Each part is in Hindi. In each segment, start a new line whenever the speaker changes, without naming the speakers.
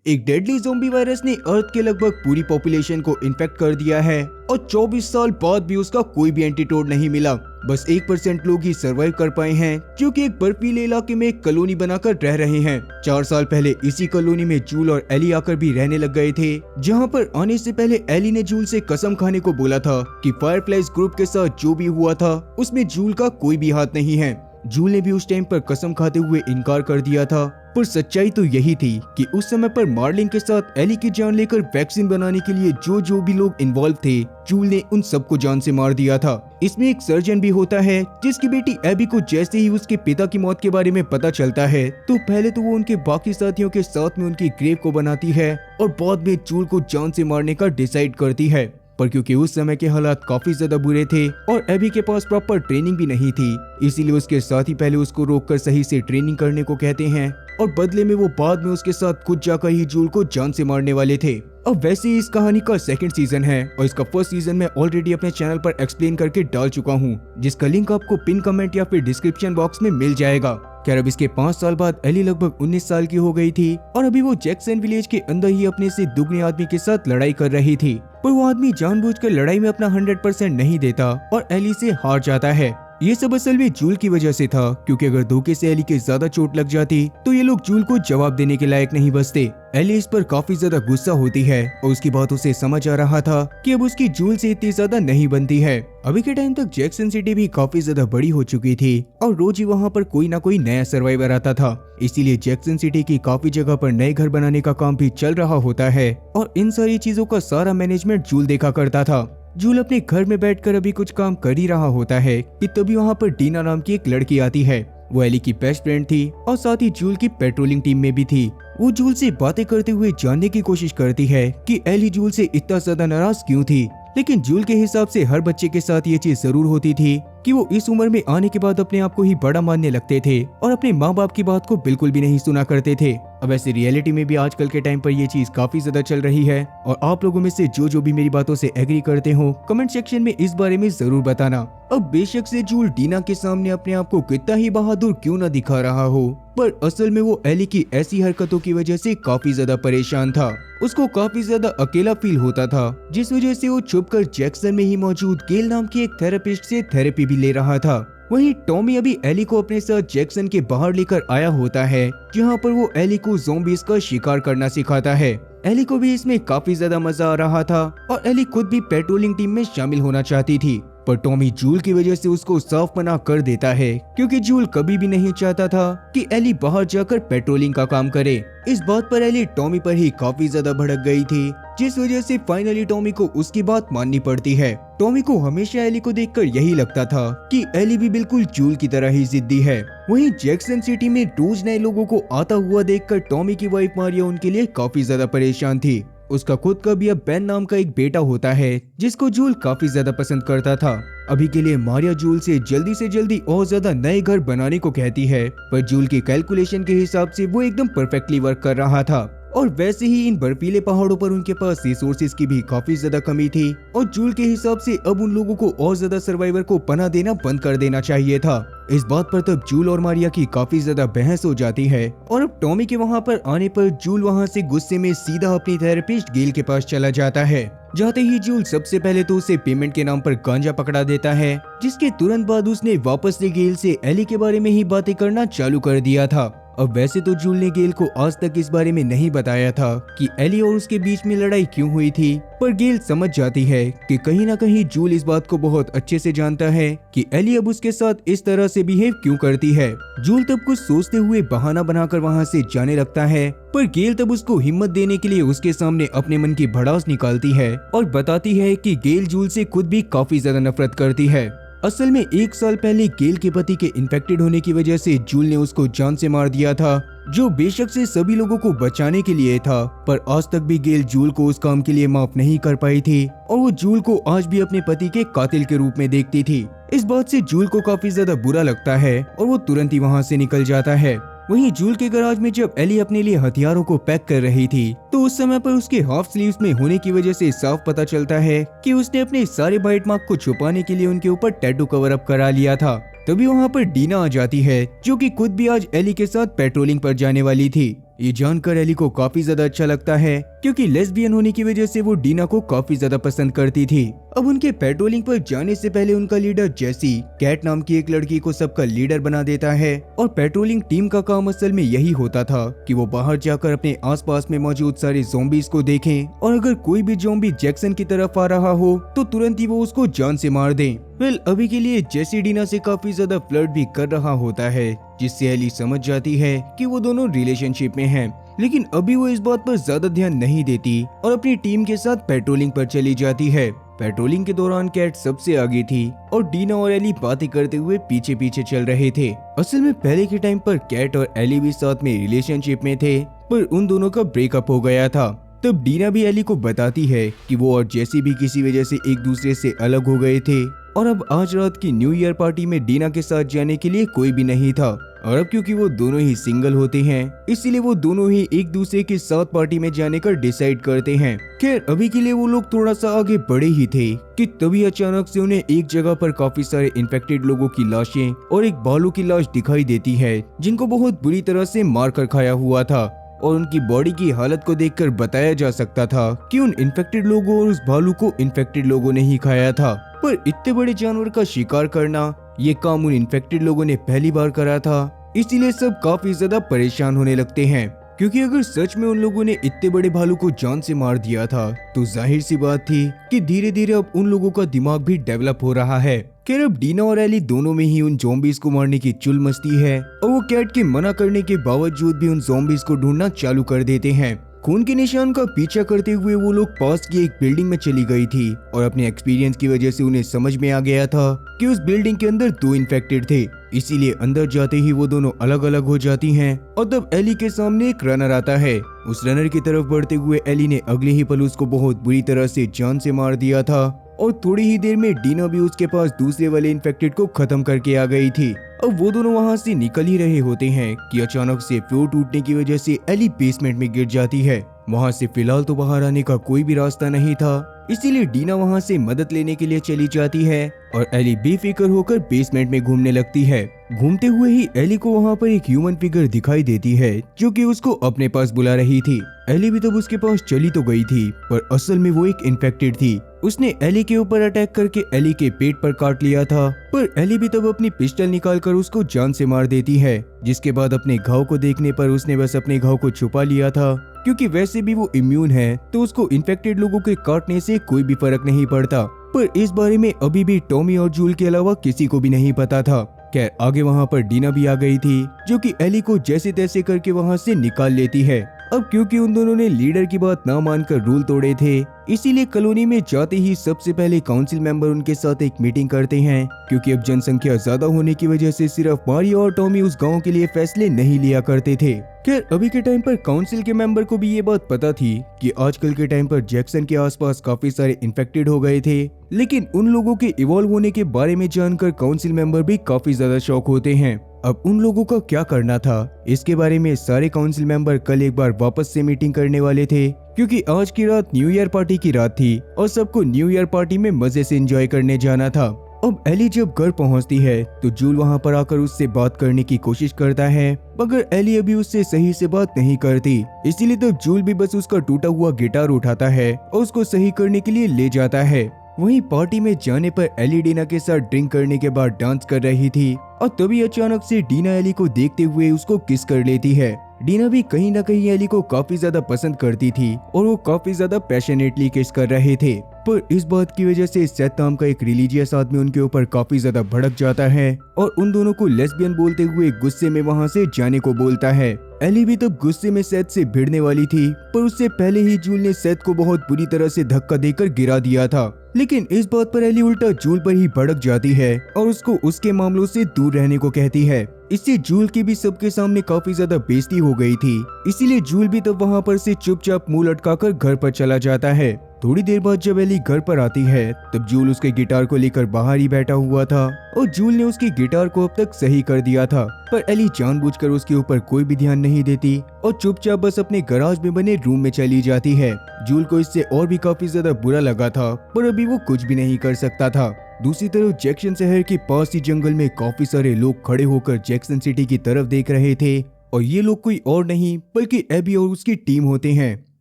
एक डेडली ज़ोंबी वायरस ने अर्थ के लगभग पूरी पॉपुलेशन को इन्फेक्ट कर दिया है और 24 साल बाद भी उसका कोई भी एंटीडोट नहीं मिला। बस 1% लोग ही सरवाइव कर पाए हैं, जो कि एक बर्फीले इलाके में एक कॉलोनी बनाकर रह रहे हैं। 4 साल पहले इसी कॉलोनी में जूल और एली आकर भी रहने लग गए थे, जहां पर आने से पहले एली ने जूल से कसम खाने को बोला था कि फायरफ्लाइज ग्रुप के साथ जो भी हुआ था उसमें जूल का कोई भी हाथ नहीं है। जूल ने भी उस टाइम पर कसम खाते हुए इनकार कर दिया था, पर सच्चाई तो यही थी कि उस समय पर मार्लिन के साथ एली की जान लेकर वैक्सीन बनाने के लिए जो भी लोग इन्वॉल्व थे, जूल ने उन सबको जान से मार दिया था। इसमें एक सर्जन भी होता है, जिसकी बेटी एबी को जैसे ही उसके पिता की मौत के बारे में पता चलता है तो पहले तो वो उनके बाकी साथियों के साथ में उनकी ग्रेव को बनाती है और बाद में जूल को जान से मारने का डिसाइड करती है। पर क्योंकि उस समय के हालात काफी ज्यादा बुरे थे और एबी के पास प्रॉपर ट्रेनिंग भी नहीं थी, इसीलिए उसके साथी पहले उसको रोककर सही से ट्रेनिंग करने को कहते हैं और बदले में वो बाद में उसके साथ खुद जाकर ही जूल को जान से मारने वाले थे। अब वैसे ही इस कहानी का सेकंड सीजन है और इसका फर्स्ट सीजन मैं ऑलरेडी अपने चैनल पर एक्सप्लेन करके डाल चुका हूँ, जिसका लिंक आपको पिन कमेंट या फिर डिस्क्रिप्शन बॉक्स में मिल जाएगा। खैर, अब इसके 5 साल बाद एली लगभग 19 साल की हो गई थी और अभी वो जैक्सन विलेज के अंदर ही अपने से दुगने आदमी के साथ लड़ाई कर रही थी, पर वो आदमी जानबूझकर लड़ाई में अपना 100% नहीं देता और एली से हार जाता है। ये सब असल में जूल की वजह से था, क्योंकि अगर धोखे से एली के ज्यादा चोट लग जाती तो ये लोग जूल को जवाब देने के लायक नहीं बचते। एली इस पर काफी ज्यादा गुस्सा होती है और उसकी बातों से समझ आ रहा था कि अब उसकी जूल से इतनी ज्यादा नहीं बनती है। अभी के टाइम तक जैक्सन सिटी भी काफी ज्यादा बड़ी हो चुकी थी और रोज ही वहाँ पर कोई ना कोई नया सर्वाइवर आता था, इसीलिए जैक्सन सिटी की काफी जगह पर नए घर बनाने का काम भी चल रहा होता है और इन सारी चीजों का सारा मैनेजमेंट जूल देखा करता था। जूल अपने घर में बैठकर अभी कुछ काम कर ही रहा होता है कि तभी वहाँ पर डीना नाम की एक लड़की आती है। वो एली की बेस्ट फ्रेंड थी और साथ ही जूल की पेट्रोलिंग टीम में भी थी। वो जूल से बातें करते हुए जानने की कोशिश करती है कि एली जूल से इतना ज्यादा नाराज क्यों थी, लेकिन जूल के हिसाब से हर बच्चे के साथ ये चीज जरूर होती थी कि वो इस उम्र में आने के बाद अपने आप को ही बड़ा मानने लगते थे और अपने माँ बाप की बात को बिल्कुल भी नहीं सुना करते थे। अब ऐसे रियलिटी में भी आजकल के टाइम पर ये चीज काफी ज्यादा चल रही है और आप लोगों में से जो भी मेरी बातों से एग्री करते हो कमेंट सेक्शन में इस बारे में जरूर बताना। अब बेशक से जूल डीना के सामने अपने आप को कितना ही बहादुर क्यों न दिखा रहा हो, पर असल में वो एली की ऐसी हरकतों की वजह से काफी ज्यादा परेशान था। उसको काफी ज्यादा अकेला फील होता था, जिस वजह से वो छुपकर जैक्सन में ही मौजूद गेल नाम की एक थेरेपिस्ट से थेरेपी भी ले रहा था। वहीं टॉमी अभी एली को अपने साथ जैक्सन के बाहर लेकर आया होता है, जहां पर वो एली को ज़ॉम्बीज़ का शिकार करना सिखाता है। एली को भी इसमें काफी ज्यादा मजा आ रहा था और एली खुद भी पेट्रोलिंग टीम में शामिल होना चाहती थी, पर टॉमी जूल की वजह से उसको साफ मना कर देता है, क्योंकि जूल कभी भी नहीं चाहता था कि एली बाहर जाकर पेट्रोलिंग का काम करे। इस बात पर एली टॉमी पर ही काफी ज्यादा भड़क गई थी, जिस वजह से फाइनली टॉमी को उसकी बात माननी पड़ती है। टॉमी को हमेशा एली को देखकर यही लगता था कि एली भी बिल्कुल जूल की तरह ही जिद्दी है। वहीं जैक्सन सिटी में रोज नए लोगों को आता हुआ देखकर टॉमी की वाइफ मारिया उनके लिए काफी ज्यादा परेशान थी। उसका खुद का भी अब बेन नाम का एक बेटा होता है, जिसको जूल काफी ज्यादा पसंद करता था। अभी के लिए मारिया जूल से जल्दी और ज्यादा नए घर बनाने को कहती है, पर जूल के कैलकुलेशन के हिसाब से वो एकदम परफेक्टली वर्क कर रहा था और वैसे ही इन बर्फीले पहाड़ों पर उनके पास रिसोर्सेज की भी काफी ज्यादा कमी थी और जूल के हिसाब से अब उन लोगों को और ज्यादा सर्वाइवर को पनाह देना बंद कर देना चाहिए था। इस बात पर तब जूल और मारिया की काफी ज्यादा बहस हो जाती है और अब टॉमी के वहाँ पर आने पर जूल वहाँ से गुस्से में सीधा अपनी थेरेपिस्ट गेल के पास चला जाता है। जाते ही जूल सबसे पहले तो उसे पेमेंट के नाम पर गांजा पकड़ा देता है, जिसके तुरंत बाद उसने वापस से गेल से एली के बारे में ही बातें करना चालू कर दिया था। अब वैसे तो जूल ने गेल को आज तक इस बारे में नहीं बताया था कि एली और उसके बीच में लड़ाई क्यों हुई थी, पर गेल समझ जाती है कि कहीं ना कहीं जूल इस बात को बहुत अच्छे से जानता है कि एली अब उसके साथ इस तरह से बिहेव क्यों करती है। जूल तब कुछ सोचते हुए बहाना बनाकर वहाँ से जाने लगता है, पर गेल तब उसको हिम्मत देने के लिए उसके सामने अपने मन की भड़ास निकालती है और बताती है कि गेल जूल से खुद भी काफी ज्यादा नफरत करती है। असल में 1 साल पहले गेल के पति के इन्फेक्टेड होने की वजह से जूल ने उसको जान से मार दिया था, जो बेशक से सभी लोगों को बचाने के लिए था, पर आज तक भी गेल जूल को उस काम के लिए माफ नहीं कर पाई थी और वो जूल को आज भी अपने पति के कातिल के रूप में देखती थी। इस बात से जूल को काफी ज्यादा बुरा लगता है और वो तुरंत ही वहाँ से निकल जाता है। वहीं जूल के गैराज में जब एली अपने लिए हथियारों को पैक कर रही थी, तो उस समय पर उसके हाफ स्लीव्स में होने की वजह से साफ पता चलता है कि उसने अपने सारे बाइट मार्क को छुपाने के लिए उनके ऊपर टैटू कवर अप करा लिया था। तभी वहाँ पर डीना आ जाती है, जो कि खुद भी आज एली के साथ पेट्रोलिंग पर जाने वाली थी। ये जानकर एली को काफी ज्यादा अच्छा लगता है क्योंकि लेस्बियन होने की वजह से वो डीना को काफी ज्यादा पसंद करती थी। अब उनके पेट्रोलिंग पर जाने से पहले उनका लीडर जेसी कैट नाम की एक लड़की को सबका लीडर बना देता है और पेट्रोलिंग टीम का काम असल में यही होता था कि वो बाहर जाकर अपने आसपास में मौजूद सारे ज़ॉम्बीज को देखें और अगर कोई भी ज़ॉम्बी जैक्सन की तरफ आ रहा हो तो तुरंत ही वो उसको जान से मार दें। वेल, अभी के लिए जेसी डीना से काफी ज्यादा फ्लर्ट भी कर रहा होता है जिससे एली समझ जाती है कि वो दोनों रिलेशनशिप में हैं। लेकिन अभी वो इस बात पर ज्यादा ध्यान नहीं देती और अपनी टीम के साथ पेट्रोलिंग पर चली जाती है। पेट्रोलिंग के दौरान कैट सबसे आगे थी और डीना और एली बातें करते हुए पीछे पीछे चल रहे थे। असल में पहले के टाइम पर कैट और एली भी साथ में रिलेशनशिप में थे, पर उन दोनों का ब्रेकअप हो गया था। तब डीना भी एली को बताती है कि वो और जेसी भी किसी वजह से एक दूसरे से अलग हो गए थे और अब आज रात की न्यू ईयर पार्टी में डीना के साथ जाने के लिए कोई भी नहीं था। और अब क्योंकि वो दोनों ही सिंगल होते हैं इसीलिए वो दोनों ही एक दूसरे के साथ पार्टी में जाने का डिसाइड करते हैं। खैर, अभी के लिए वो लोग थोड़ा सा आगे बढ़े ही थे कि तभी अचानक से उन्हें एक जगह पर काफी सारे इन्फेक्टेड लोगों की लाशें और एक भालू की लाश दिखाई देती है जिनको बहुत बुरी तरह से मार कर खाया हुआ था और उनकी बॉडी की हालत को देखकर बताया जा सकता था कि उन इन्फेक्टेड लोगों और उस भालू को इन्फेक्टेड लोगों ने ही खाया था। पर इतने बड़े जानवर का शिकार करना ये काम उन इन्फेक्टेड लोगों ने पहली बार करा था, इसीलिए सब काफी ज्यादा परेशान होने लगते हैं क्योंकि अगर सच में उन लोगों ने इतने बड़े भालू को जान से मार दिया था तो जाहिर सी बात थी कि धीरे धीरे अब उन लोगों का दिमाग भी डेवलप हो रहा है। खैर, अब डीना और एली दोनों में ही उन ज़ॉम्बीज को मारने की चुल मस्ती है और वो कैट के मना करने के बावजूद भी उन ज़ॉम्बीज को ढूंढना चालू कर देते हैं। खून के निशान का पीछा करते हुए वो लोग पास की एक बिल्डिंग में चली गई थी और अपने एक्सपीरियंस की वजह से उन्हें समझ में आ गया था कि उस बिल्डिंग के अंदर 2 इन्फेक्टेड थे, इसीलिए अंदर जाते ही वो दोनों अलग अलग हो जाती हैं। और तब एली के सामने एक रनर आता है। उस रनर की तरफ बढ़ते हुए एली ने अगले ही पल उसको बहुत बुरी तरह से जान से मार दिया था और थोड़ी ही देर में डीना भी उसके पास दूसरे वाले इन्फेक्टेड को खत्म करके आ गई थी। अब वो दोनों वहां से निकल ही रहे होते हैं कि अचानक से फ्लोर टूटने की वजह से एली बेसमेंट में गिर जाती है। वहां से फिलहाल तो बाहर आने का कोई भी रास्ता नहीं था, इसीलिए डीना वहां से मदद लेने के लिए चली जाती है और एली बेफिक्र होकर बेसमेंट में घूमने लगती है। घूमते हुए ही एली को वहां पर एक ह्यूमन फिगर दिखाई देती है जो कि उसको अपने पास बुला रही थी। एली भी तब उसके पास चली तो गई थी पर असल में वो एक इन्फेक्टेड थी। उसने एली के ऊपर अटैक करके एली के पेट पर काट लिया था, पर एली भी तब अपनी पिस्टल निकालकर उसको जान से मार देती है। जिसके बाद अपने घाव को देखने पर उसने बस अपने घाव को छुपा लिया था क्योंकि वैसे भी वो इम्यून है तो उसको इन्फेक्टेड लोगों के काटने से कोई भी फर्क नहीं पड़ता। पर इस बारे में अभी भी टॉमी और जूल के अलावा किसी को भी नहीं पता था। खैर, आगे वहाँ पर डीना भी आ गई थी जो कि एली को जैसे तैसे करके वहाँ से निकाल लेती है। अब क्योंकि उन दोनों ने लीडर की बात ना मानकर रूल तोड़े थे इसीलिए कॉलोनी में जाते ही सबसे पहले काउंसिल मेंबर उनके साथ एक मीटिंग करते हैं क्योंकि अब जनसंख्या ज्यादा होने की वजह से सिर्फ मारियो और टॉमी उस गांव के लिए फैसले नहीं लिया करते थे। खैर, अभी के टाइम पर काउंसिल के मेंबर को भी ये बात पता थी कि आजकल के टाइम पर जैक्सन के आसपास काफी सारे इन्फेक्टेड हो गए थे, लेकिन उन लोगों के इवॉल्व होने के बारे में जानकर काउंसिल मेंबर भी काफी ज्यादा शॉक होते हैं। अब उन लोगों का क्या करना था इसके बारे में सारे काउंसिल मेंबर कल एक बार वापस से मीटिंग करने वाले थे क्योंकि आज की रात न्यू ईयर पार्टी की रात थी और सबको न्यू ईयर पार्टी में मजे से एंजॉय करने जाना था। अब एली जब घर पहुंचती है तो जूल वहां पर आकर उससे बात करने की कोशिश करता है, मगर एली अभी उससे सही से बात नहीं करती, इसीलिए तो जूल भी बस उसका टूटा हुआ गिटार उठाता है और उसको सही करने के लिए ले जाता है। वहीं पार्टी में जाने पर एली डीना के साथ ड्रिंक करने के बाद डांस कर रही थी और तभी अचानक से डीना एली को देखते हुए उसको किस कर लेती है। डीना भी कहीं ना कहीं एली को काफी ज्यादा पसंद करती थी और वो काफी ज्यादा पैशनेटली किस कर रहे थे, पर इस बात की वजह से सेथ नाम का एक रिलीजियस आदमी उनके ऊपर काफी ज्यादा भड़क जाता है और उन दोनों को लेस्बियन बोलते हुए गुस्से में वहां से जाने को बोलता है। एली भी तब गुस्से में सेथ से भिड़ने वाली थी, पर उससे पहले ही जूल ने सेथ को बहुत बुरी तरह से धक्का देकर गिरा दिया था, लेकिन इस बात पर एली उल्टा जूल पर ही भड़क जाती है और उसको उसके मामलों से दूर रहने को कहती है। इससे जूल की भी सबके सामने काफी ज्यादा बेइज्जती हो गई थी, इसीलिए जूल भी तब वहां पर से चुपचाप मुंह लटकाकर घर पर चला जाता है। थोड़ी देर बाद जब एली घर पर आती है तब जूल उसके गिटार को लेकर बाहर ही बैठा हुआ था और जूल ने उसकी गिटार को अब तक सही कर दिया था, पर एली जानबूझकर उसके ऊपर कोई भी ध्यान नहीं देती और चुपचाप बस अपने गराज में बने रूम में चली जाती है। जूल को इससे और भी काफी ज्यादा बुरा लगा था, पर अभी वो कुछ भी नहीं कर सकता था। दूसरी तरफ जैक्सन शहर के पास ही जंगल में काफी सारे लोग खड़े होकर जैक्सन सिटी की तरफ देख रहे थे और ये लोग कोई और नहीं बल्कि एबी और उसकी टीम होते हैं।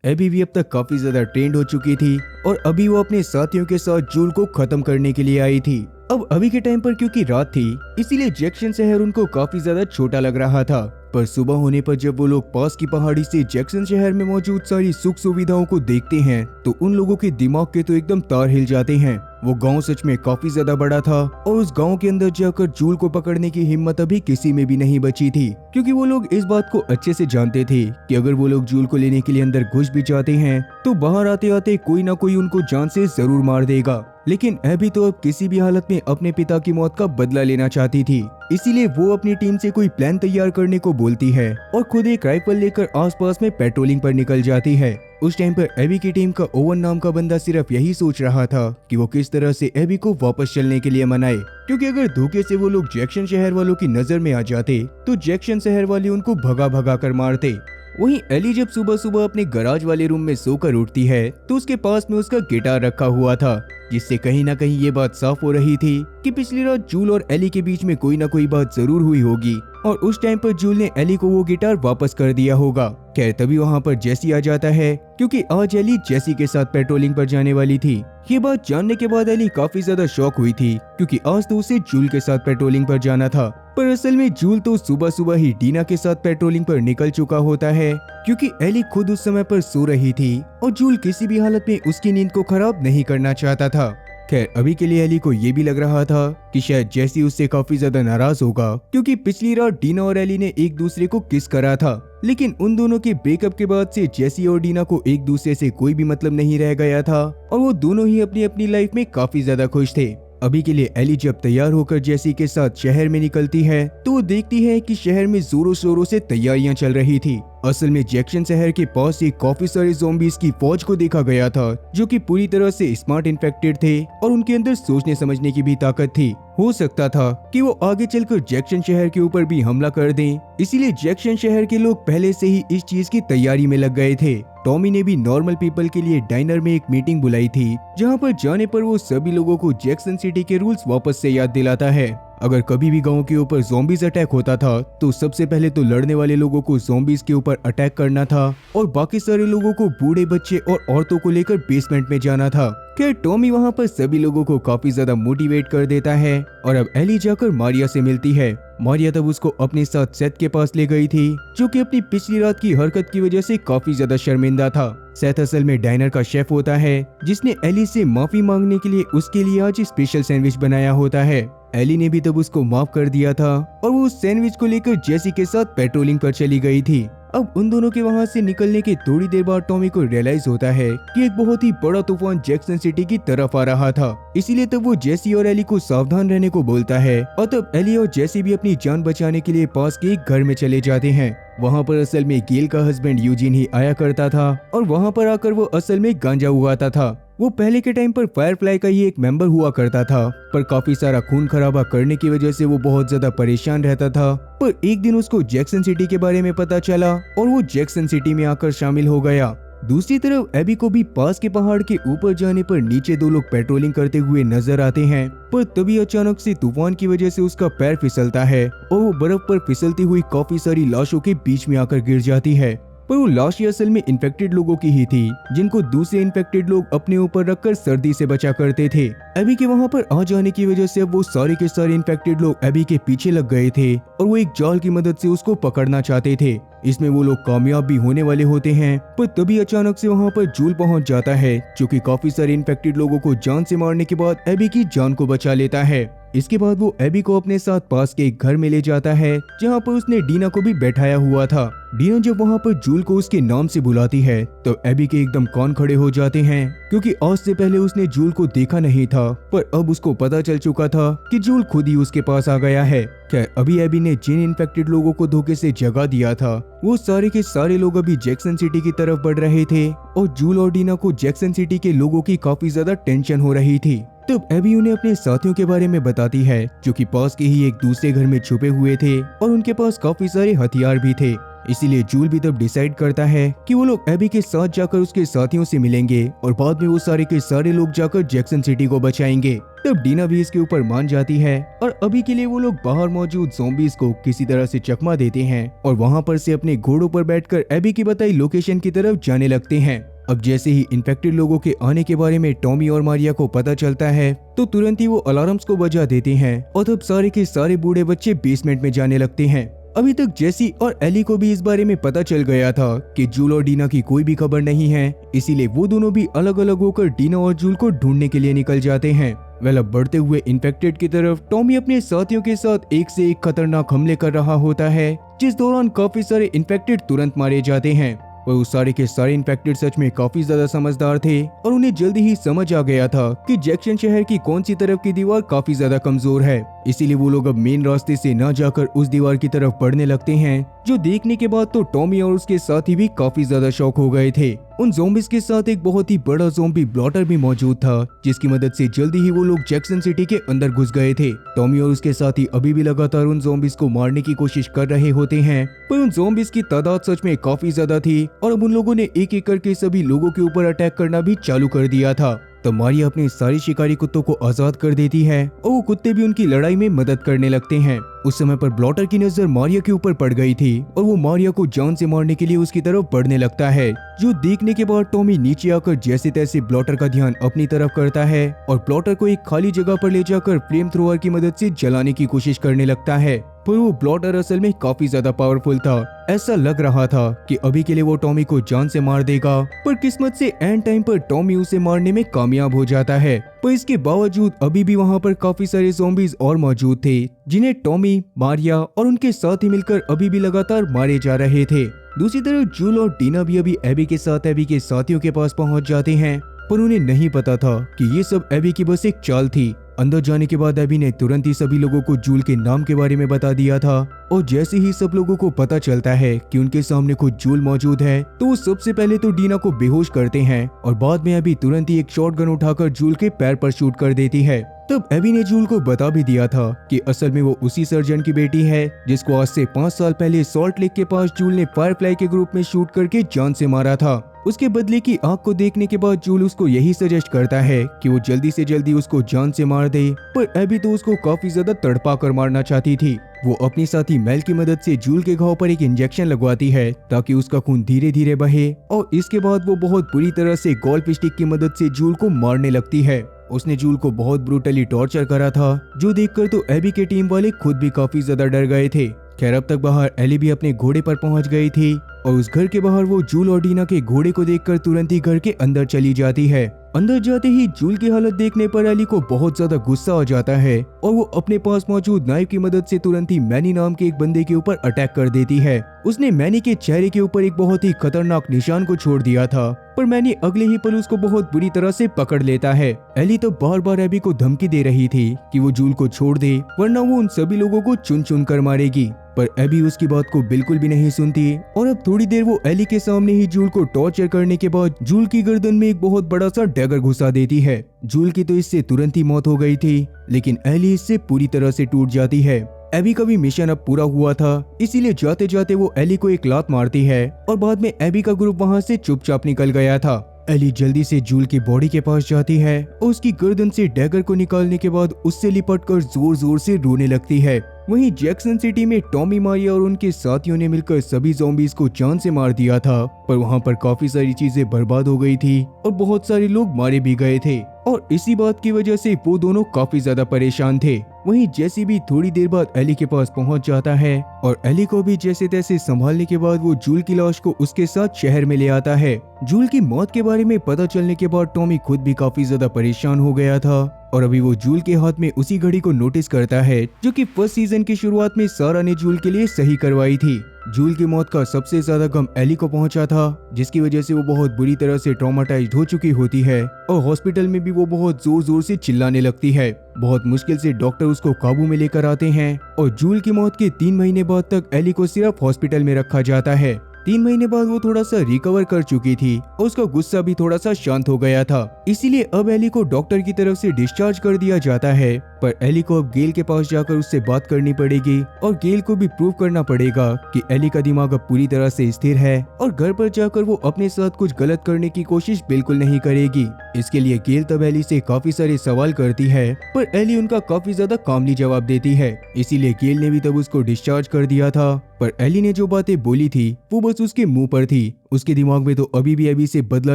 एबी भी अब तक काफी ज्यादा ट्रेंड हो चुकी थी और अभी वो अपने साथियों के साथ जूल को खत्म करने के लिए आई थी। अब अभी के टाइम पर क्योंकि रात थी इसीलिए जैक्सन शहर उनको काफी ज्यादा छोटा लग रहा था। पर सुबह होने पर जब वो लोग पास की पहाड़ी से जैक्सन शहर में मौजूद सारी सुख सुविधाओं को देखते हैं तो उन लोगों के दिमाग के तो एकदम तार हिल जाते हैं। वो गांव सच में काफी ज्यादा बड़ा था और उस गांव के अंदर जाकर जूल को पकड़ने की हिम्मत अभी किसी में भी नहीं बची थी, क्योंकि वो लोग इस बात को अच्छे से जानते थे कि अगर वो लोग जूल को लेने के लिए अंदर घुस भी जाते हैं तो बाहर आते आते कोई ना कोई उनको जान से जरूर मार देगा। लेकिन एबी तो अब किसी भी हालत में अपने पिता की मौत का बदला लेना चाहती थी, इसीलिए वो अपनी टीम से कोई प्लान तैयार करने को बोलती है और खुद एक राइफल लेकर आसपास में पेट्रोलिंग पर निकल जाती है। उस टाइम पर एबी की टीम का ओवन नाम का बंदा सिर्फ यही सोच रहा था कि वो किस तरह से एबी को वापस चलने के लिए मनाए, क्योंकि अगर धोखे से वो लोग जैक्सन शहर वालों की नजर में आ जाते तो जैक्सन शहर वाले उनको भगा भगा कर मारते। वहीं एली जब सुबह सुबह अपने गराज वाले रूम में सोकर उठती है तो उसके पास में उसका गिटार रखा हुआ था, जिससे कहीं ना कहीं ये बात साफ हो रही थी कि पिछली रात जूल और एली के बीच में कोई ना कोई बात जरूर हुई होगी और उस टाइम पर जूल ने एली को वो गिटार वापस कर दिया होगा। खैर तभी वहाँ पर जेसी आ जाता है, क्योंकि आज एली जेसी के साथ पेट्रोलिंग पर जाने वाली थी। ये बात जानने के बाद एली काफी ज्यादा शॉक हुई थी, क्योंकि आज तो उसे जूल के साथ पेट्रोलिंग पर जाना था, पर असल में जूल तो सुबह सुबह ही डीना के साथ पेट्रोलिंग पर निकल चुका होता है, क्योंकि एली खुद उस समय पर सो रही थी और जूल किसी भी हालत में उसकी नींद को खराब नहीं करना चाहता था। खैर अभी के लिए एली को ये भी लग रहा था कि शायद जेसी उससे काफी ज्यादा नाराज होगा, क्योंकि पिछली रात डीना और एली ने एक दूसरे को किस करा था। लेकिन उन दोनों के ब्रेकअप के बाद से जेसी और डीना को एक दूसरे से कोई भी मतलब नहीं रह गया था और वो दोनों ही अपनी अपनी लाइफ में काफी ज्यादा खुश थे। अभी के लिए एली जब तैयार होकर जेसी के साथ शहर में निकलती है तो वो देखती है कि शहर में जोरों शोरों से तैयारियां चल रही थी। असल में जैक्सन शहर के पास एक काफी सारे ज़ॉम्बीज़ की फौज को देखा गया था, जो कि पूरी तरह से स्मार्ट इन्फेक्टेड थे और उनके अंदर सोचने समझने की भी ताकत थी। हो सकता था कि वो आगे चलकर जैक्सन शहर के ऊपर भी हमला कर दें, इसीलिए जैक्सन शहर के लोग पहले से ही इस चीज की तैयारी में लग गए थे। टॉमी ने भी नॉर्मल पीपल के लिए डाइनर में एक मीटिंग बुलाई थी, जहां पर जाने पर वो सभी लोगों को जैक्सन सिटी के रूल्स वापस से याद दिलाता है। अगर कभी भी गांव के ऊपर ज़ॉम्बीज़ अटैक होता था तो सबसे पहले तो लड़ने वाले लोगों को ज़ॉम्बीज़ के ऊपर अटैक करना था और बाकी सारे लोगों को बूढ़े बच्चे और औरतों को लेकर बेसमेंट में जाना था। खैर टॉमी वहां पर सभी लोगों को काफी ज्यादा मोटिवेट कर देता है और अब एली जाकर मारिया से मिलती है। मारिया तब उसको अपने साथ सेथ के पास ले गई थी, जो कि अपनी पिछली रात की हरकत की वजह से काफी ज्यादा शर्मिंदा था। सेथ असल में डाइनर का शेफ होता है, जिसने एली से माफी मांगने के लिए उसके लिए आज स्पेशल सैंडविच बनाया होता है। एली ने भी तब उसको माफ कर दिया था और वो उस सैंडविच को लेकर जेसी के साथ पेट्रोलिंग पर चली गई थी। अब उन दोनों के वहां से निकलने के थोड़ी देर बाद टॉमी को रियलाइज होता है कि एक बहुत ही बड़ा तूफान जैक्सन सिटी की तरफ आ रहा था, इसीलिए तब वो जेसी और एली को सावधान रहने को बोलता है और तब एली और जेसी भी अपनी जान बचाने के लिए पास के एक घर में चले जाते हैं। वहाँ पर असल में गेल का हस्बैंड यूजिन ही आया करता था और वहाँ पर आकर वो असल में गांजा उगाता था। वो पहले के टाइम पर फायरफ्लाई का ही एक मेंबर हुआ करता था, पर काफी सारा खून खराबा करने की वजह से वो बहुत ज्यादा परेशान रहता था। पर एक दिन उसको जैक्सन सिटी के बारे में पता चला और वो जैक्सन सिटी में आकर शामिल हो गया। दूसरी तरफ एबी को भी पास के पहाड़ के ऊपर जाने पर नीचे दो लोग पेट्रोलिंग करते हुए नजर आते हैं, पर तभी अचानक से तूफान की वजह से उसका पैर फिसलता है और वो बर्फ पर फिसलती हुई काफी सारी लाशों के बीच में आकर गिर जाती है। पर वो लाशें असल में इन्फेक्टेड लोगों की ही थी, जिनको दूसरे इन्फेक्टेड लोग अपने ऊपर रखकर सर्दी से बचा करते थे। एबी के वहां पर आ जाने की वजह से अब वो सारे के सारे इन्फेक्टेड लोग एबी के पीछे लग गए थे और वो एक जाल की मदद से उसको पकड़ना चाहते थे। इसमें वो लोग कामयाब भी होने वाले होते हैं, पर तभी अचानक से वहां पर जूल पहुंच जाता है, जो कि काफी सारे इन्फेक्टेड लोगों को जान से मारने के बाद एबी की जान को बचा लेता है। इसके बाद वो एबी को अपने साथ पास के एक घर में ले जाता है, जहाँ पर उसने डीना को भी बैठाया हुआ था। डीना जब वहाँ पर जूल को उसके नाम से बुलाती है तो एबी के एकदम कान खड़े हो जाते हैं, क्योंकि आज से पहले उसने जूल को देखा नहीं था, पर अब उसको पता चल चुका था कि जूल खुद ही उसके पास आ गया है। खैर अभी एबी ने जिन इन्फेक्टेड लोगों को धोखे से जगा दिया था, वो सारे के सारे लोग अभी जैक्सन सिटी की तरफ बढ़ रहे थे और जूल और डीना को जैक्सन सिटी के लोगों की काफी ज्यादा टेंशन हो रही थी। तब एबी उन्हें अपने साथियों के बारे में बताती है, जो कि पास के ही एक दूसरे घर में छुपे हुए थे और उनके पास काफी सारे हथियार भी थे। इसीलिए जूल भी तब डिसाइड करता है कि वो लोग एबी के साथ जाकर उसके साथियों से मिलेंगे और बाद में वो सारे के सारे लोग जाकर जैक्सन सिटी को बचाएंगे। तब डीना भी इसके ऊपर मान जाती है और अभी के लिए वो लोग बाहर मौजूद ज़ॉम्बीज़ को किसी तरह से चकमा देते हैं और वहां पर से अपने घोड़ों पर बैठकर एबी की बताई लोकेशन की तरफ जाने लगते हैं। अब जैसे ही इन्फेक्टेड लोगों के आने के बारे में टॉमी और मारिया को पता चलता है तो तुरंत ही वो अलार्म्स को बजा देते हैं और तब सारे के सारे बूढ़े बच्चे बेसमेंट में जाने लगते हैं। अभी तक जेसी और एली को भी इस बारे में पता चल गया था कि जूल और डीना की कोई भी खबर नहीं है, इसीलिए वो दोनों भी अलग अलग होकर डीना और जूल को ढूंढने के लिए निकल जाते हैं। अब बढ़ते हुए इन्फेक्टेड की तरफ टॉमी अपने साथियों के साथ एक से एक खतरनाक हमले कर रहा होता है, जिस दौरान काफी सारे इन्फेक्टेड तुरंत मारे जाते हैं। और उस सारे के सारे इन्फेक्टेड सच में काफी ज्यादा समझदार थे और उन्हें जल्दी ही समझ आ गया था कि जैक्सन शहर की कौन सी तरफ की दीवार काफी ज्यादा कमजोर है। इसीलिए वो लोग अब मेन रास्ते से न जाकर उस दीवार की तरफ बढ़ने लगते हैं, जो देखने के बाद तो टॉमी और उसके साथी भी काफी ज्यादा शॉक हो गए थे। उन ज़ॉम्बीज़ के साथ एक बहुत ही बड़ा ज़ॉम्बी ब्लॉटर भी मौजूद था, जिसकी मदद से जल्दी ही वो लोग जैक्सन सिटी के अंदर घुस गए थे। टॉमी और उसके साथी अभी भी लगातार उन ज़ॉम्बीज़ को मारने की कोशिश कर रहे होते हैं, पर उन ज़ॉम्बीज़ की तादाद सच में काफी ज्यादा थी और अब उन लोगों ने एक एक करके सभी लोगों के ऊपर अटैक करना भी चालू कर दिया था। तो मारिया अपने सारे शिकारी कुत्तों को आजाद कर देती है और वो कुत्ते भी उनकी लड़ाई में मदद करने लगते हैं। उस समय पर ब्लॉटर की नजर मारिया के ऊपर पड़ गई थी और वो मारिया को जान से मारने के लिए उसकी तरफ बढ़ने लगता है, जो देखने के बाद टॉमी नीचे आकर जैसे तैसे ब्लॉटर का ध्यान अपनी तरफ करता है और ब्लॉटर को एक खाली जगह पर ले जाकर फ्लेम थ्रोअर की मदद से जलाने की कोशिश करने लगता है। पर वो ब्लॉटर असल में काफी ज्यादा पावरफुल था। ऐसा लग रहा था कि अभी के लिए वो टॉमी को जान से मार देगा, पर किस्मत से एंड टाइम पर टॉमी उसे मारने में कामयाब हो जाता है। पर इसके बावजूद अभी भी वहाँ पर काफी सारे ज़ॉम्बीज़ और मौजूद थे, जिन्हें टॉमी, मारिया और उनके साथी मिलकर अभी भी लगातार मारे जा रहे थे। दूसरी तरफ जूल और डीना भी अभी एबी के साथ एबी के साथियों के पास पहुंच जाते हैं, पर उन्हें नहीं पता था कि ये सब एबी की बस एक चाल थी। अंदर जाने के बाद एबी ने तुरंत ही सभी लोगों को जूल के नाम के बारे में बता दिया था और जैसे ही सब लोगों को पता चलता है कि उनके सामने खुद जूल मौजूद है तो वो सबसे पहले तो डीना को बेहोश करते हैं और बाद में एबी तुरंत ही एक शॉटगन उठाकर जूल के पैर पर शूट कर देती है। तब एबी ने जूल को बता भी दिया था कि असल में वो उसी सर्जन की बेटी है जिसको आज से 5 साल पहले सॉल्ट लेक के पास जूल ने फायरफ्लाई के ग्रुप में शूट करके जान से मारा था। उसके बदले की आंख को देखने के बाद जूल उसको यही सजेस्ट करता है कि वो जल्दी से जल्दी उसको जान से मार दे, पर एबी तो उसको काफी ज्यादा तड़पा कर मारना चाहती थी। वो अपनी साथी मेल की मदद से जूल के घाव पर एक इंजेक्शन लगवाती है ताकि उसका खून धीरे धीरे बहे और इसके बाद वो बहुत बुरी तरह से गोल्फ स्टिक की मदद से जूल को मारने लगती है। उसने जूल को बहुत ब्रूटली टॉर्चर करा था, जो देखकर तो एबी के टीम वाले खुद भी काफी ज्यादा डर गए थे। खैर अब तक बाहर एली भी अपने घोड़े पर पहुंच गई थी और उस घर के बाहर वो जूल और डीना के घोड़े को देखकर तुरंत ही घर के अंदर चली जाती है। अंदर जाते ही जूल की हालत देखने पर एली को बहुत ज्यादा गुस्सा आ जाता है और वो अपने पास मौजूद नाइफ की मदद से तुरंत ही मैनी नाम के एक बंदे के ऊपर अटैक कर देती है। उसने मैनी के चेहरे के ऊपर एक बहुत ही खतरनाक निशान को छोड़ दिया था, पर मैनी अगले ही पल उसको बहुत बुरी तरह से पकड़ लेता है। एली तो बार बार एबी को धमकी दे रही थी कि वो जूल को छोड़ दे वरना वो उन सभी लोगों को चुन चुन कर मारेगी, पर एबी उसकी बात को बिल्कुल भी नहीं सुनती और अब थोड़ी देर वो एली के सामने ही जूल को टॉर्चर करने के बाद जूल की गर्दन में एक बहुत बड़ा सा डैगर घुसा देती है। जूल की तो इससे तुरंत ही मौत हो गई थी, लेकिन एली इससे पूरी तरह से टूट जाती है। एबी का भी मिशन अब पूरा हुआ था, इसीलिए जाते जाते वो एली को एक लात मारती है और बाद में एबी का ग्रुप वहाँ से चुपचाप निकल गया था। एली जल्दी से जूल की बॉडी के पास जाती है और उसकी गर्दन से डैगर को निकालने के बाद उससे लिपटकर जोर जोर से रोने लगती है। वहीं जैक्सन सिटी में टॉमी, मारिया और उनके साथियों ने मिलकर सभी ज़ॉम्बीज़ को जान से मार दिया था, पर वहाँ पर काफी सारी चीजें बर्बाद हो गई थी और बहुत सारे लोग मारे भी गए थे और इसी बात की वजह से वो दोनों काफी ज्यादा परेशान थे। वहीं जैसी भी थोड़ी देर बाद एली के पास पहुंच जाता है और एली को भी जैसे तैसे संभालने के बाद वो जूल की लाश को उसके साथ शहर में ले आता है। जूल की मौत के बारे में पता चलने के बाद टॉमी खुद भी काफी ज्यादा परेशान हो गया था और अभी वो जूल के हाथ में उसी घड़ी को नोटिस करता है जो कि फर्स्ट सीजन की शुरुआत में सारा ने जूल के लिए सही करवाई थी। जूल की मौत का सबसे ज्यादा गम एली को पहुंचा था, जिसकी वजह से वो बहुत बुरी तरह से ट्रॉमाटाइज्ड हो चुकी होती है और हॉस्पिटल में भी वो बहुत जोर जोर से चिल्लाने लगती है। बहुत मुश्किल से डॉक्टर उसको काबू में लेकर आते हैं और जूल की मौत के 3 महीने बाद तक एली को सिर्फ हॉस्पिटल में रखा जाता है। 3 महीने बाद वो थोड़ा सा रिकवर कर चुकी थी और उसका गुस्सा भी थोड़ा सा शांत हो गया था, इसीलिए अब एली को डॉक्टर की तरफ से डिस्चार्ज कर दिया जाता है पर एली को अब गेल के पास जाकर उससे बात करनी पड़ेगी और गेल को भी प्रूव करना पड़ेगा कि एली का दिमाग अब पूरी तरह से स्थिर है और घर पर जाकर वो अपने साथ कुछ गलत करने की कोशिश बिल्कुल नहीं करेगी। इसके लिए गेल तब एली से काफी सारे सवाल करती है, पर एली उनका काफी ज्यादा कामली जवाब देती है। इसीलिए गेल ने भी तब उसको डिस्चार्ज कर दिया था। पर एली ने जो बातें बोली थी वो बस उसके मुंह पर थी। उसके दिमाग में तो अभी भी एबी से बदला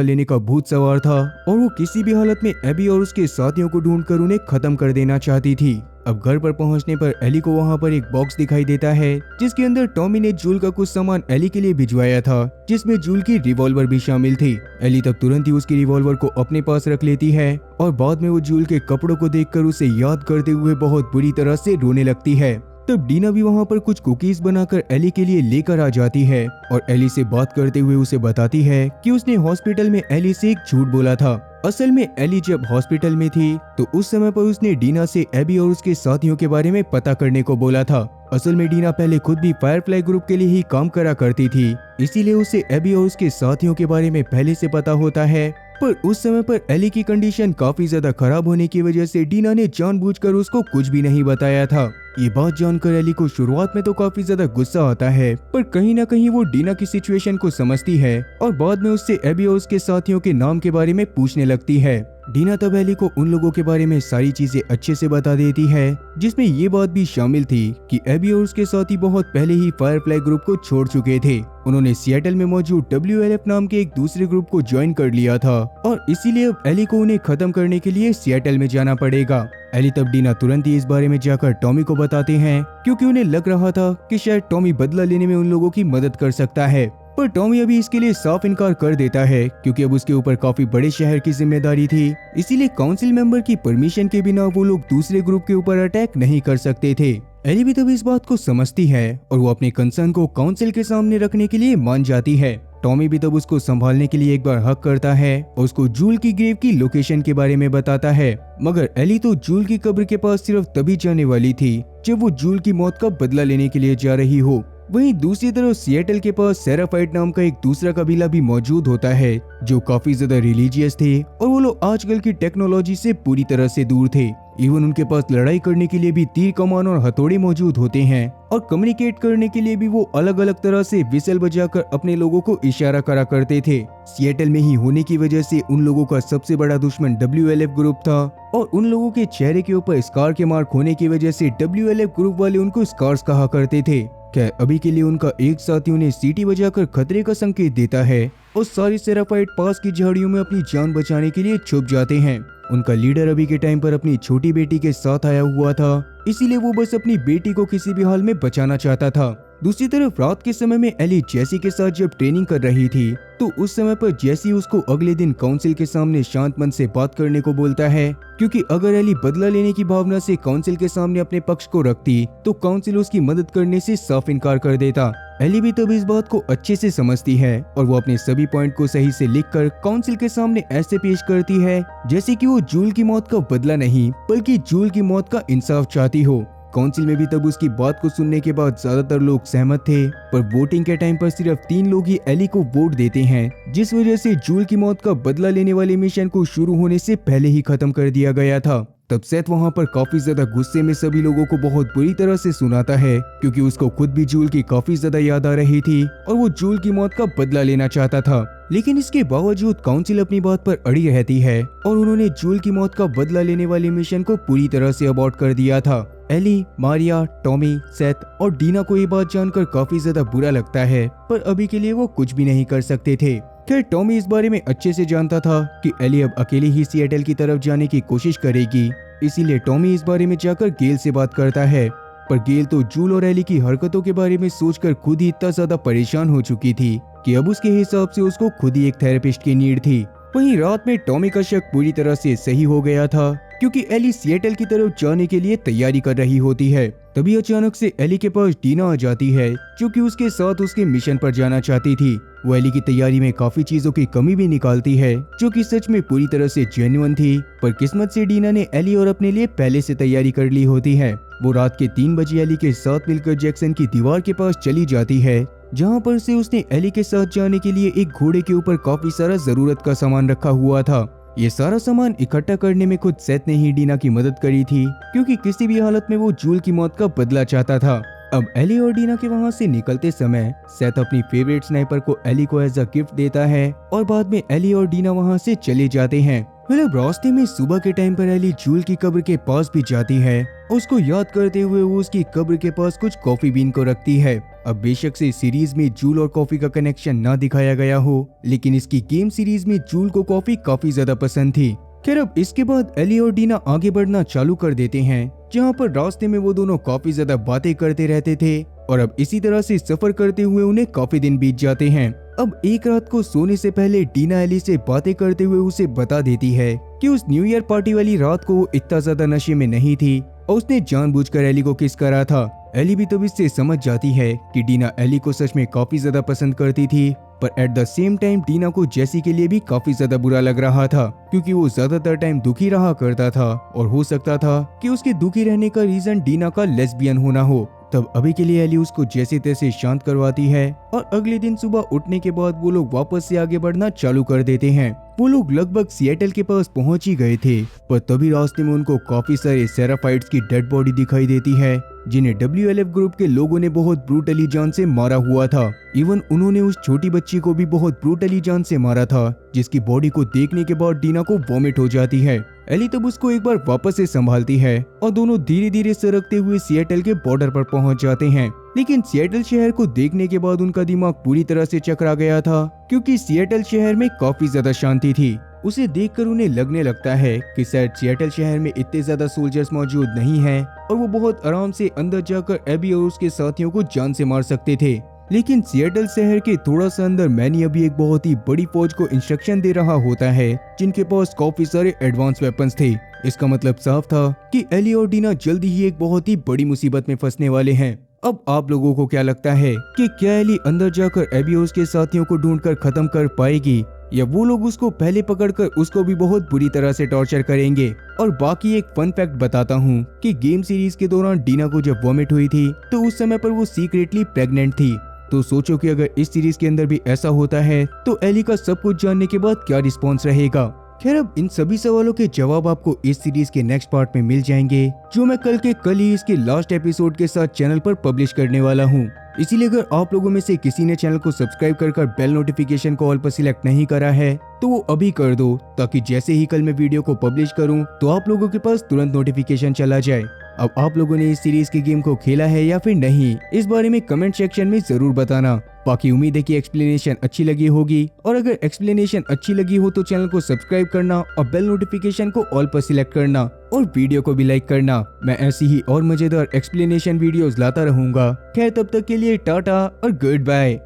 लेने का भूत सवार था और वो किसी भी हालत में एबी और उसके साथियों को ढूंढकर उन्हें खत्म कर देना चाहती थी। अब घर पर पहुंचने पर एली को वहां पर एक बॉक्स दिखाई देता है जिसके अंदर टॉमी ने जूल का कुछ सामान एली के लिए भिजवाया था, जिसमें जूल की रिवॉल्वर भी शामिल थी। एली तब तुरंत ही उसकी रिवॉल्वर को अपने पास रख लेती है और बाद में वो जूल के कपड़ों को देखकर उसे याद करते हुए बहुत बुरी तरह से रोने लगती है। तब डीना भी वहां पर कुछ कुकीज बनाकर एली के लिए लेकर आ जाती है और एली से बात करते हुए उसे बताती है कि उसने हॉस्पिटल में एली से एक झूठ बोला था। असल में एली जब हॉस्पिटल में थी तो उस समय पर उसने डीना से एबी और उसके साथियों के बारे में पता करने को बोला था। असल में डीना पहले खुद भी फायरफ्लाई ग्रुप के लिए ही काम करा करती थी, इसीलिए उसे एबी और उसके साथियों के बारे में पहले से पता होता है। पर उस समय पर एली की कंडीशन काफी ज्यादा खराब होने की वजह से डीना ने जानबूझकर उसको कुछ भी नहीं बताया था। ये बात जानकर एली को शुरुआत में तो काफी ज्यादा गुस्सा आता है, पर कहीं ना कहीं वो डीना की सिचुएशन को समझती है और बाद में उससे एबी और उसके साथियों के नाम के बारे में पूछने लगती है। डीना तब एली को उन लोगों के बारे में सारी चीजें अच्छे से बता देती है, जिसमें ये बात भी शामिल थी कि एबी और उसके साथी बहुत पहले ही फायरफ्लाई ग्रुप को छोड़ चुके थे। उन्होंने सिएटल में मौजूद WLF नाम के एक दूसरे ग्रुप को ज्वाइन कर लिया था और इसीलिए अब एली को उन्हें खत्म करने के लिए सिएटल में जाना पड़ेगा। एली तब डीना तुरंत ही इस बारे में जाकर टॉमी को बताते हैं, क्योंकि उन्हें लग रहा था कि शायद टॉमी बदला लेने में उन लोगों की मदद कर सकता है। पर टॉमी अभी इसके लिए साफ इनकार कर देता है, क्योंकि अब उसके ऊपर काफी बड़े शहर की जिम्मेदारी थी। इसीलिए काउंसिल मेंबर की परमिशन के बिना वो लोग दूसरे ग्रुप के ऊपर अटैक नहीं कर सकते थे। एली भी तब इस बात को समझती है और वो अपने कंसर्न को काउंसिल के सामने रखने के लिए मान जाती है। टॉमी भी तब उसको संभालने के लिए एक बार हक करता है और उसको जूल की ग्रेव की लोकेशन के बारे में बताता है, मगर एली तो जूल की कब्र के पास सिर्फ तभी जाने वाली थी जब वो जूल की मौत का बदला लेने के लिए जा रही हो। वहीं दूसरी तरफ सिएटल के पास सेराफाइट नाम का एक दूसरा कबीला भी मौजूद होता है जो काफी ज्यादा रिलीजियस थे और वो लोग आजकल की टेक्नोलॉजी से पूरी तरह से दूर थे। इवन उनके पास लड़ाई करने के लिए भी तीर कमान और हथौड़े मौजूद होते हैं और कम्युनिकेट करने के लिए भी वो अलग अलग तरह से विसल बजाकर अपने लोगों को इशारा करा करते थे। सिएटल में ही होने की वजह से उन लोगों का सबसे बड़ा दुश्मन WLF ग्रुप था और उन लोगों के चेहरे के ऊपर स्कार के मार्क होने की वजह से WLF ग्रुप वाले उनको स्कार्स कहा करते थे। क्या अभी के लिए उनका एक साथी उन्हें सीटी बजाकर खतरे का संकेत देता है और सारी सेराफाइट पास की झाड़ियों में अपनी जान बचाने के लिए छुप जाते हैं। उनका लीडर अभी के टाइम पर अपनी छोटी बेटी के साथ आया हुआ था, इसीलिए वो बस अपनी बेटी को किसी भी हाल में बचाना चाहता था। दूसरी तरफ रात के समय में एली जेसी के साथ जब ट्रेनिंग कर रही थी तो उस समय पर जेसी उसको अगले दिन काउंसिल के सामने शांत मन से बात करने को बोलता है, क्योंकि अगर एली बदला लेने की भावना से काउंसिल के सामने अपने पक्ष को रखती तो काउंसिल उसकी मदद करने से साफ इनकार कर देता। एली भी तब इस बात को अच्छे से समझती है और वो अपने सभी पॉइंट को सही से लिखकर काउंसिल के सामने ऐसे पेश करती है जैसे कि वो जूल की मौत का बदला नहीं बल्कि जूल की मौत का इंसाफ चाहती हो। काउंसिल में भी तब उसकी बात को सुनने के बाद ज्यादातर लोग सहमत थे, पर वोटिंग के टाइम पर सिर्फ 3 लोग ही एली को वोट देते हैं, जिस वजह से जूल की मौत का बदला लेने वाले मिशन को शुरू होने से पहले ही खत्म कर दिया गया था। तब सेथ वहां पर काफी ज्यादा गुस्से में सभी लोगों को बहुत बुरी तरह से सुनाता है, क्योंकि उसको खुद भी जूल की काफी ज्यादा याद आ रही थी और वो जूल की मौत का बदला लेना चाहता था। लेकिन इसके बावजूद काउंसिल अपनी बात पर अड़ी रहती है और उन्होंने जूल की मौत का बदला लेने वाले मिशन को पूरी तरह से अबॉर्ट कर दिया था। एली, मारिया, टॉमी, सेथ और डीना को ये बात जानकर काफी ज्यादा बुरा लगता है, पर अभी के लिए वो कुछ भी नहीं कर सकते थे। खैर टॉमी इस बारे में अच्छे से जानता था कि एली अब अकेले ही सिएटल की तरफ जाने की कोशिश करेगी, इसीलिए टॉमी इस बारे में जाकर गेल से बात करता है। पर गेल तो जूल और एली की हरकतों के बारे में सोचकर खुद ही इतना ज्यादा परेशान हो चुकी थी कि अब उसके हिसाब से उसको खुद ही एक थेरेपिस्ट की नीड थी। वहीं रात में टॉमी का शक पूरी तरह से सही हो गया था, क्योंकि एली सिएटल की तरफ जाने के लिए तैयारी कर रही होती है। तभी अचानक से एली के पास डीना आ जाती है, जो कि उसके साथ उसके मिशन पर जाना चाहती थी। वो एली की तैयारी में काफी चीजों की कमी भी निकालती है, जो कि सच में पूरी तरह से जेन्युइन थी, पर किस्मत से डीना ने एली और अपने लिए पहले से तैयारी कर ली होती है। वो रात के 3 बजे एली के साथ मिलकर जैक्सन की दीवार के पास चली जाती है, जहाँ पर से उसने एली के साथ जाने के लिए एक घोड़े के ऊपर काफी सारा जरूरत का सामान रखा हुआ था। ये सारा सामान इकट्ठा करने में खुद सेथ ने ही डीना की मदद करी थी, क्योंकि किसी भी हालत में वो जूल की मौत का बदला चाहता था। अब एली और डीना के वहाँ से निकलते समय सेथ अपनी फेवरेट स्नाइपर को एली को एज अ गिफ्ट देता है और बाद में एली और डीना वहाँ से चले जाते हैं। मतलब रास्ते में सुबह के टाइम पर एली जूल की कब्र के पास भी जाती है। उसको याद करते हुए वो उसकी कब्र के पास कुछ कॉफी बीन को रखती है। अब बेशक से सीरीज में जूल और कॉफी का कनेक्शन ना दिखाया गया हो, लेकिन इसकी गेम सीरीज में जूल को कॉफी काफी ज्यादा पसंद थी। खैर अब इसके बाद एली और डीना आगे बढ़ना चालू कर देते हैं, जहाँ पर रास्ते में वो दोनों काफी ज्यादा बातें करते रहते थे और अब इसी तरह से सफर करते हुए उन्हें काफी दिन बीत जाते हैं। अब एक रात को सोने से पहले डीना एली से बातें करते हुए उसे बता देती है कि उस न्यू ईयर पार्टी वाली रात को वो इतना ज्यादा नशे में नहीं थी और उसने जानबूझकर एली को किस करा था। एली भी तब इससे समझ जाती है कि डीना एली को सच में काफी ज्यादा पसंद करती थी, पर at the same time Dina को जेसी के लिए भी काफी ज्यादा बुरा लग रहा था, क्योंकि वो ज्यादातर टाइम दुखी रहा करता था और हो सकता था कि उसके दुखी रहने का रीजन डीना का लेस्बियन होना हो। तब अभी के लिए एली उसको जैसे तैसे शांत करवाती है और अगले दिन सुबह उठने के बाद वो लोग वापस से आगे बढ़ना चालू कर देते हैं। वो लोग लगभग सिएटल के पास पहुंच ही गए थे, पर तभी रास्ते में उनको काफी सारे सेराफाइट्स की डेड बॉडी दिखाई देती है, जिन्हें WLF ग्रुप के लोगों ने बहुत ब्रूटली जान से मारा हुआ था। इवन उन्होंने उस छोटी बच्ची को भी बहुत ब्रूटली जान से मारा था, जिसकी बॉडी को देखने के बाद डीना को वॉमिट हो जाती है। एली तब उसको एक बार वापस से संभालती है और दोनों धीरे धीरे सरकते हुए सिएटल के बॉर्डर पर पहुंच जाते हैं। लेकिन सिएटल शहर को देखने के बाद उनका दिमाग पूरी तरह से चकरा गया था, क्योंकि सिएटल शहर में काफी ज्यादा शांति थी। उसे देखकर उन्हें लगने लगता है कि शायद सिएटल शहर में इतने ज्यादा सोल्जर्स मौजूद नहीं हैं और वो बहुत आराम से अंदर जाकर एबी और उसके साथियों को जान से मार सकते थे। लेकिन सिएटल शहर के थोड़ा सा अंदर मैनी अभी एक बहुत ही बड़ी फौज को इंस्ट्रक्शन दे रहा होता है, जिनके पास काफी सारे एडवांस वेपन्स थे। इसका मतलब साफ था कि एली और डीना जल्दी ही एक बहुत ही बड़ी मुसीबत में फंसने वाले हैं। अब आप लोगों को क्या लगता है कि क्या एली अंदर जाकर एबी और उसके साथियों को ढूंढकर खत्म कर पाएगी, या वो लोग उसको पहले पकड़कर उसको भी बहुत बुरी तरह से टॉर्चर करेंगे? और बाकी एक फन फैक्ट बताता हूँ कि गेम सीरीज के दौरान डीना को जब वॉमिट हुई थी तो उस समय पर वो सीक्रेटली प्रेग्नेंट थी। तो सोचो कि अगर इस सीरीज के अंदर भी ऐसा होता है तो एली का सब कुछ जानने के बाद क्या रिस्पॉन्स रहेगा। खैर अब इन सभी सवालों के जवाब आपको इस सीरीज के नेक्स्ट पार्ट में मिल जाएंगे, जो मैं कल ही इसके लास्ट एपिसोड के साथ चैनल पर पब्लिश करने वाला हूँ। इसीलिए अगर आप लोगों में से किसी ने चैनल को सब्सक्राइब कर बेल नोटिफिकेशन को ऑल पर सिलेक्ट नहीं करा है तो वो अभी कर दो, ताकि जैसे ही कल मैं वीडियो को पब्लिश करूं तो आप लोगों के पास तुरंत नोटिफिकेशन चला जाए। अब आप लोगों ने इस सीरीज की गेम को खेला है या फिर नहीं, इस बारे में कमेंट सेक्शन में जरूर बताना। बाकी उम्मीद है कि एक्सप्लेनेशन अच्छी लगी होगी, और अगर एक्सप्लेनेशन अच्छी लगी हो तो चैनल को सब्सक्राइब करना और बेल नोटिफिकेशन को ऑल पर सिलेक्ट करना और वीडियो को भी लाइक करना। मैं ऐसी ही और मजेदार एक्सप्लेनेशन वीडियोस लाता रहूंगा। खैर तब तक के लिए टाटा और गुड बाय।